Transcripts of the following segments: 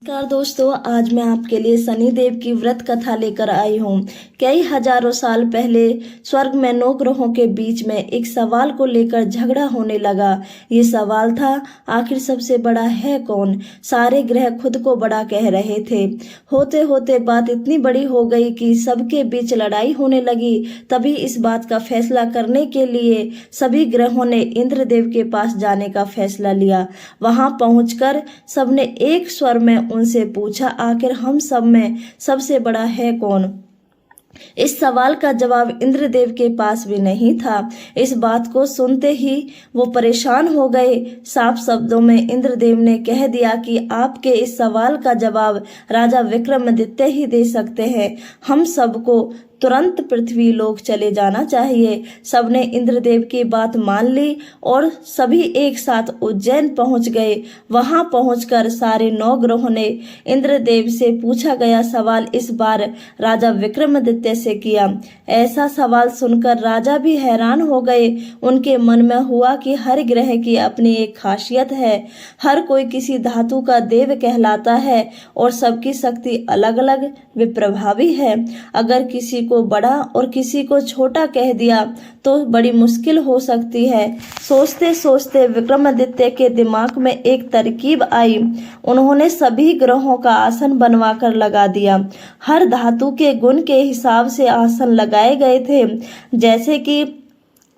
नमस्कार दोस्तों, आज मैं आपके लिए शनिदेव की व्रत कथा लेकर आई हूँ। कई हजारों साल पहले स्वर्ग में 9 ग्रहों के बीच में एक सवाल को लेकर झगड़ा होने लगा। ये सवाल था, आखिर सबसे बड़ा है कौन। सारे ग्रह खुद को बड़ा कह रहे थे। होते होते बात इतनी बड़ी हो गई कि सबके बीच लड़ाई होने लगी। तभी इस बात का फैसला करने के लिए सभी ग्रहों ने इंद्रदेव के पास जाने का फैसला लिया। वहां पहुंचकर सबने एक स्वर में उनसे पूछा, आखिर हम सब में सबसे बड़ा है कौन। इस सवाल का जवाब इंद्रदेव के पास भी नहीं था। इस बात को सुनते ही वो परेशान हो गए। साफ शब्दों में इंद्रदेव ने कह दिया कि आपके इस सवाल का जवाब राजा विक्रमादित्य ही दे सकते हैं। हम सबको तुरंत पृथ्वी लोक चले जाना चाहिए। सबने इंद्रदेव की बात मान ली और सभी एक साथ उज्जैन पहुंच गए। वहां पहुंचकर सारे 9 ग्रहों ने इंद्रदेव से पूछा गया सवाल इस बार राजा विक्रमादित्य से किया। ऐसा सवाल सुनकर राजा भी हैरान हो गए। उनके मन में हुआ कि हर ग्रह की अपनी एक खासियत है। हर कोई किसी धातु का देव कहलाता है और सबकी शक्ति अलग अलग व प्रभावी है। अगर किसी को बड़ा और किसी को छोटा कह दिया तो बड़ी मुश्किल हो सकती है। सोचते सोचते विक्रमादित्य के दिमाग में एक तरकीब आई। उन्होंने सभी ग्रहों का आसन बनवाकर लगा दिया। हर धातु के गुण के हिसाब से आसन लगाए गए थे, जैसे कि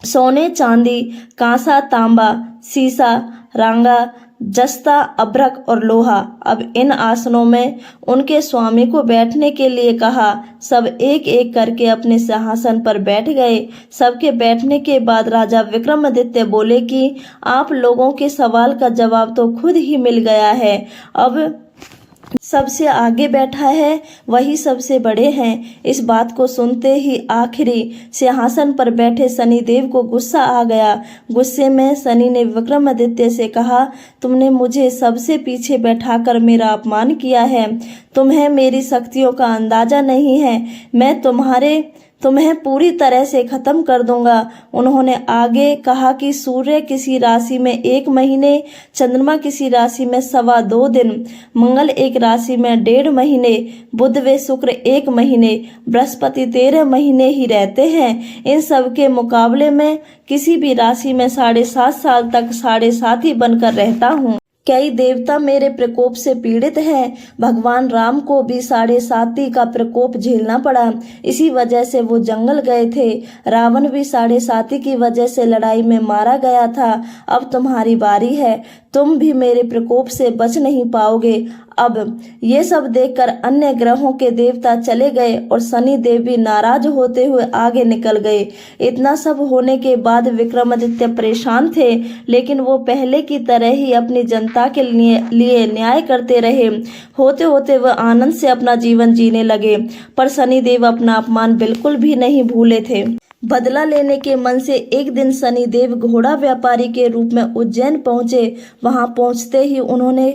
सोने, चांदी, कांसा, तांबा, सीसा, रांगा, जस्ता, अभ्रक और लोहा। अब इन आसनों में उनके स्वामी को बैठने के लिए कहा। सब एक एक करके अपने सिंहासन पर बैठ गए। सबके बैठने के बाद राजा विक्रमादित्य बोले कि आप लोगों के सवाल का जवाब तो खुद ही मिल गया है। अब सबसे आगे बैठा है वही सबसे बड़े हैं। इस बात को सुनते ही आखिरी सिंहासन पर बैठे शनिदेव को गुस्सा आ गया। गुस्से में शनि ने विक्रमादित्य से कहा, तुमने मुझे सबसे पीछे बैठाकर मेरा अपमान किया है। तुम्हें मेरी शक्तियों का अंदाजा नहीं है। मैं तुम्हें पूरी तरह से खत्म कर दूंगा। उन्होंने आगे कहा कि सूर्य किसी राशि में 1 महीने, चंद्रमा किसी राशि में 2.25 दिन, मंगल एक राशि में 1.5 महीने, बुध व शुक्र 1 महीने, बृहस्पति 13 महीने ही रहते हैं। इन सब के मुकाबले में किसी भी राशि में 7.5 साल तक 7.5 ही बनकर रहता हूँ। कई देवता मेरे प्रकोप से पीड़ित हैं। भगवान राम को भी 7.5 का प्रकोप झेलना पड़ा। इसी वजह से वो जंगल गए थे। रावण भी 7.5 की वजह से लड़ाई में मारा गया था। अब तुम्हारी बारी है। तुम भी मेरे प्रकोप से बच नहीं पाओगे। अब ये सब देखकर अन्य ग्रहों के देवता चले गए और शनि देव भी नाराज होते हुए आगे निकल गए। इतना सब होने के बाद विक्रमादित्य परेशान थे, लेकिन वो पहले की तरह ही अपनी जनता के लिए न्याय करते रहे। होते होते वह आनंद से अपना जीवन जीने लगे, पर शनि देव अपना अपमान बिल्कुल भी नहीं भूले थे। बदला लेने के मन से एक दिन शनिदेव घोड़ा व्यापारी के रूप में उज्जैन पहुंचे। वहां पहुंचते ही उन्होंने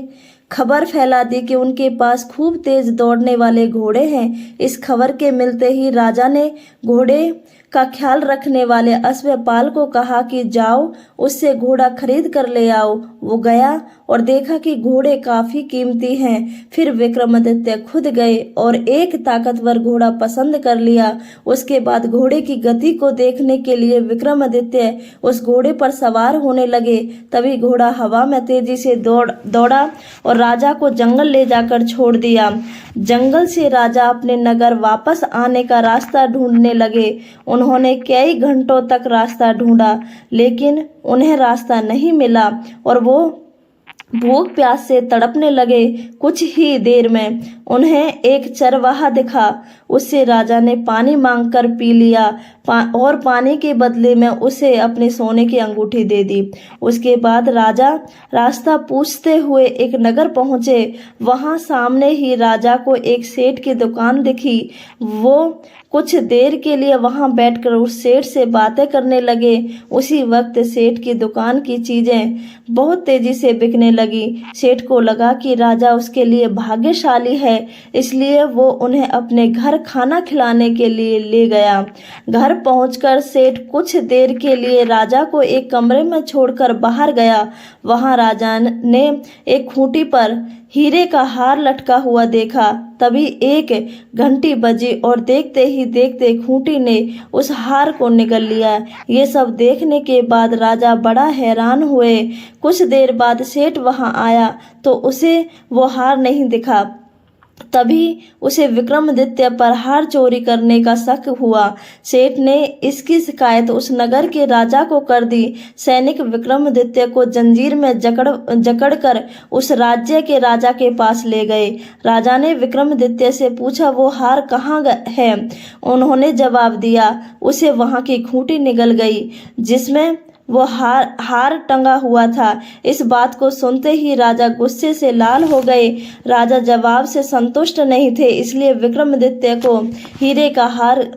खबर फैला दी कि उनके पास खूब तेज दौड़ने वाले घोड़े हैं। इस खबर के मिलते ही राजा ने घोड़े का ख्याल रखने वाले अश्वपाल को कहा कि जाओ उससे घोड़ा खरीद कर ले आओ। वो गया और देखा कि घोड़े काफी कीमती हैं। फिर विक्रमादित्य खुद गए और एक ताकतवर घोड़ा पसंद कर लिया। उसके बाद घोड़े की गति को देखने के लिए विक्रमादित्य उस घोड़े पर सवार होने लगे। तभी घोड़ा हवा में तेजी से दौड़ा और राजा को जंगल ले जाकर छोड़ दिया। जंगल से राजा अपने नगर वापस आने का रास्ता ढूंढने लगे। उन्होंने कई घंटों तक रास्ता ढूंढा, लेकिन उन्हें रास्ता नहीं मिला और वो भूख प्यास से तड़पने लगे। कुछ ही देर में उन्हें एक चरवाहा दिखा। उससे राजा ने पानी मांगकर पी लिया और पानी के बदले में उसे अपने सोने की अंगूठी दे दी। उसके बाद राजा रास्ता पूछते हुए एक नगर पहुंचे। वहां सामने ही राजा को एक सेठ की दुकान दिखी। वो कुछ देर के लिए वहां बैठकर उस सेठ से बातें करने लगे। उसी वक्त सेठ की दुकान की चीजें बहुत तेजी से बिकने लगी। सेठ को लगा कि राजा उसके लिए भाग्यशाली है, इसलिए वो उन्हें अपने घर खाना खिलाने के लिए ले गया। घर पहुंचकर सेठ कुछ देर के लिए राजा को एक कमरे में छोड़कर बाहर गया। वहां राजा ने एक खूंटी पर हीरे का हार लटका हुआ देखा। तभी एक घंटी बजी और देखते ही देखते खूंटी ने उस हार को निगल लिया। ये सब देखने के बाद राजा बड़ा हैरान हुए। कुछ देर बाद सेठ वहां आया तो उसे वो हार नहीं दिखा। तभी उसे विक्रमादित्य पर हार चोरी करने का शक हुआ। सेठ ने इसकी शिकायत उस नगर के राजा को कर दी। सैनिक विक्रमादित्य को जंजीर में जकड़कर उस राज्य के राजा के पास ले गए। राजा ने विक्रमादित्य से पूछा, वो हार कहाँ है? उन्होंने जवाब दिया, उसे वहां की खूंटी निगल गई जिसमें वो हार टंगा हुआ था। इस बात को सुनते ही राजा गुस्से से लाल हो गए। राजा जवाब से संतुष्ट नहीं थे, इसलिए विक्रमादित्य को हीरे का हार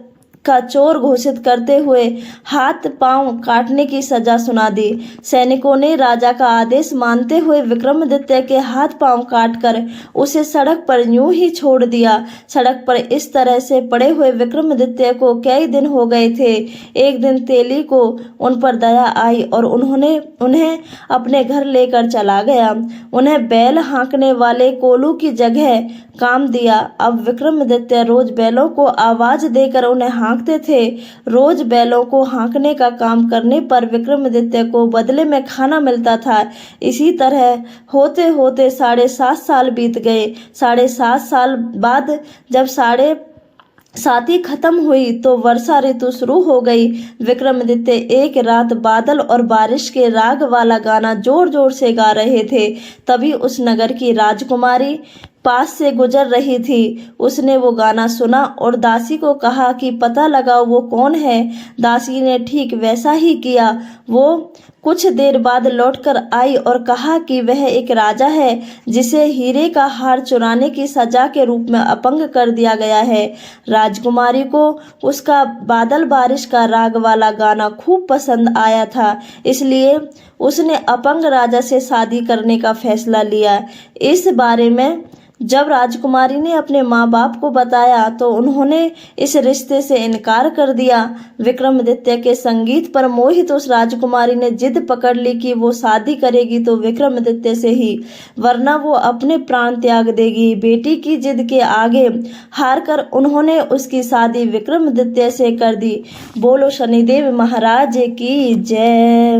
का चोर घोषित करते हुए हाथ पांव काटने की सजा सुना दी। सैनिकों ने राजा का आदेश मानते हुए विक्रमादित्य के हाथ पांव काटकर उसे सड़क पर यूं ही छोड़ दिया। सड़क पर इस तरह से पड़े हुए विक्रमादित्य को कई दिन हो गए थे। एक दिन तेली को उन पर दया आई और उन्हें अपने घर लेकर चला गया। उन्हें बैल हाँकने वाले कोलू की जगह काम दिया। अब विक्रमादित्य रोज बैलों को आवाज देकर उन्हें हाँकते थे। रोज बैलों को हाँकने का काम करने पर विक्रमादित्य को बदले में खाना मिलता था। इसी तरह होते होते 7.5 साल बीत गए। 7.5 साल बाद जब 7 खत्म हुई तो वर्षा ऋतु शुरू हो गई। विक्रमादित्य एक रात बादल और बारिश के राग वाला गाना जोर जोर से गा रहे थे। तभी उस नगर की राजकुमारी पास से गुजर रही थी। उसने वो गाना सुना और दासी को कहा कि पता लगाओ वो कौन है। दासी ने ठीक वैसा ही किया। वो कुछ देर बाद लौटकर आई और कहा कि वह एक राजा है जिसे हीरे का हार चुराने की सजा के रूप में अपंग कर दिया गया है। राजकुमारी को उसका बादल बारिश का राग वाला गाना खूब पसंद आया था, इसलिए उसने अपंग राजा से शादी करने का फैसला लिया। इस बारे में जब राजकुमारी ने अपने माँ बाप को बताया तो उन्होंने इस रिश्ते से इनकार कर दिया। विक्रमादित्य के संगीत पर मोहित उस राजकुमारी ने जिद पकड़ ली कि वो शादी करेगी तो विक्रमादित्य से ही, वरना वो अपने प्राण त्याग देगी। बेटी की जिद के आगे हारकर उन्होंने उसकी शादी विक्रमादित्य से कर दी। बोलो शनिदेव महाराज की जय।